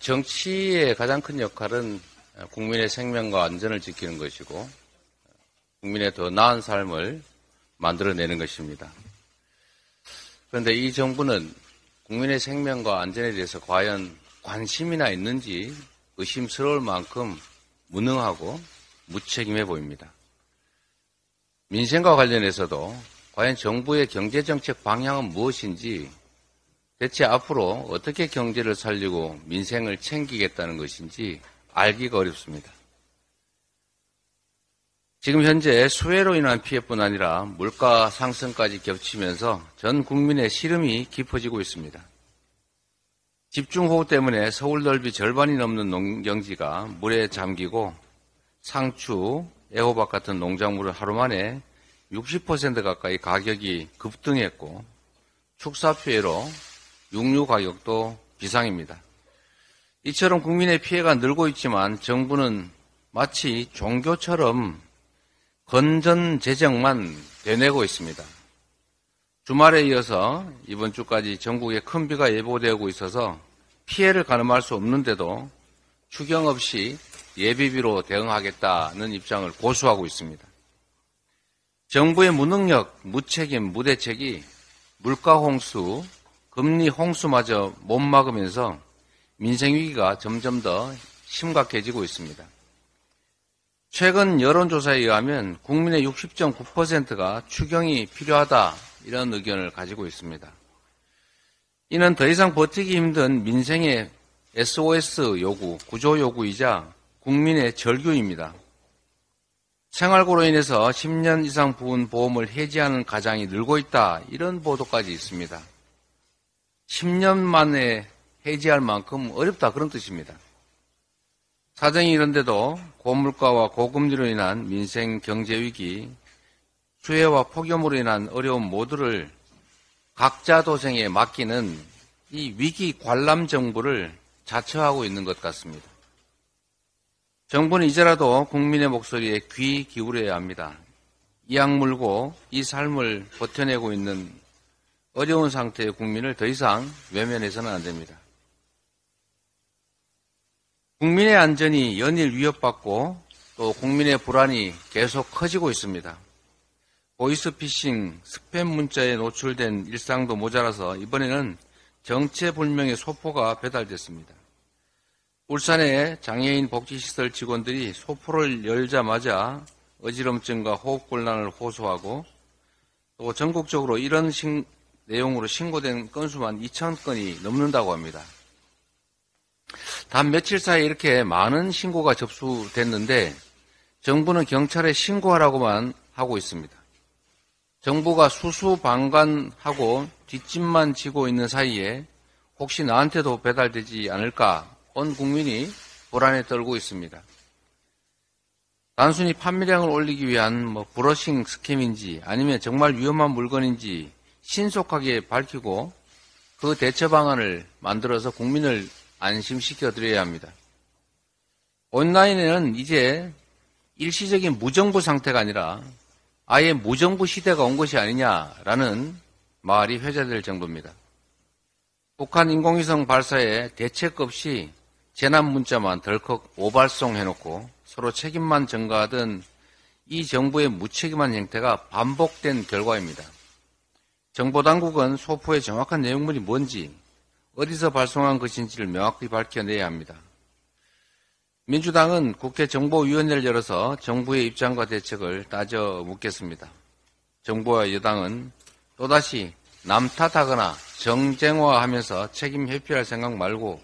정치의 가장 큰 역할은 국민의 생명과 안전을 지키는 것이고 국민의 더 나은 삶을 만들어내는 것입니다. 그런데 이 정부는 국민의 생명과 안전에 대해서 과연 관심이나 있는지 의심스러울 만큼 무능하고 무책임해 보입니다. 민생과 관련해서도 과연 정부의 경제정책 방향은 무엇인지, 대체 앞으로 어떻게 경제를 살리고 민생을 챙기겠다는 것인지 알기가 어렵습니다. 지금 현재 수해로 인한 피해뿐 아니라 물가 상승까지 겹치면서 전 국민의 시름이 깊어지고 있습니다. 집중호우 때문에 서울 넓이 절반이 넘는 농경지가 물에 잠기고 상추, 애호박 같은 농작물은 하루 만에 60% 가까이 가격이 급등했고 축사 피해로 육류 가격도 비상입니다. 이처럼 국민의 피해가 늘고 있지만 정부는 마치 종교처럼 건전 재정만 되뇌고 있습니다. 주말에 이어서 이번 주까지 전국에 큰 비가 예보되고 있어서 피해를 가늠할 수 없는데도 추경 없이 예비비로 대응하겠다는 입장을 고수하고 있습니다. 정부의 무능력, 무책임, 무대책이 물가 홍수, 금리 홍수마저 못 막으면서 민생 위기가 점점 더 심각해지고 있습니다. 최근 여론조사에 의하면 국민의 60.9%가 추경이 필요하다, 이런 의견을 가지고 있습니다. 이는 더 이상 버티기 힘든 민생의 SOS 요구, 구조 요구이자 국민의 절규입니다. 생활고로 인해서 10년 이상 부은 보험을 해지하는 가장이 늘고 있다, 이런 보도까지 있습니다. 10년 만에 해지할 만큼 어렵다, 그런 뜻입니다. 사정이 이런데도 고물가와 고금리로 인한 민생 경제위기, 수해와 폭염으로 인한 어려움 모두를 각자 도생에 맡기는 이 위기 관람 정부를 자처하고 있는 것 같습니다. 정부는 이제라도 국민의 목소리에 귀 기울여야 합니다. 이 악물고 이 삶을 버텨내고 있는 어려운 상태의 국민을 더 이상 외면해서는 안 됩니다. 국민의 안전이 연일 위협받고 또 국민의 불안이 계속 커지고 있습니다. 보이스피싱, 스팸 문자에 노출된 일상도 모자라서 이번에는 정체불명의 소포가 배달됐습니다. 울산의 장애인 복지시설 직원들이 소포를 열자마자 어지럼증과 호흡곤란을 호소하고 또 전국적으로 이런 내용으로 신고된 건수만 2,000건이 넘는다고 합니다. 단 며칠 사이에 이렇게 많은 신고가 접수됐는데 정부는 경찰에 신고하라고만 하고 있습니다. 정부가 수수방관하고 뒷짐만 지고 있는 사이에 혹시 나한테도 배달되지 않을까 온 국민이 불안에 떨고 있습니다. 단순히 판매량을 올리기 위한 브러싱 스캠인지 아니면 정말 위험한 물건인지 신속하게 밝히고 그 대처 방안을 만들어서 국민을 안심시켜 드려야 합니다. 온라인에는 이제 일시적인 무정부 상태가 아니라 아예 무정부 시대가 온 것이 아니냐라는 말이 회자될 정도입니다. 북한 인공위성 발사에 대책 없이 재난 문자만 덜컥 오발송해놓고 서로 책임만 전가하던 이 정부의 무책임한 행태가 반복된 결과입니다. 정보당국은 소포의 정확한 내용물이 뭔지, 어디서 발송한 것인지를 명확히 밝혀내야 합니다. 민주당은 국회 정보위원회를 열어서 정부의 입장과 대책을 따져 묻겠습니다. 정부와 여당은 또다시 남 탓하거나 정쟁화하면서 책임 회피할 생각 말고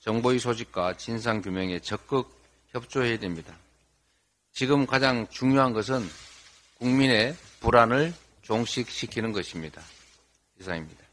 정보의 소집과 진상규명에 적극 협조해야 됩니다. 지금 가장 중요한 것은 국민의 불안을 종식시키는 것입니다. 이상입니다.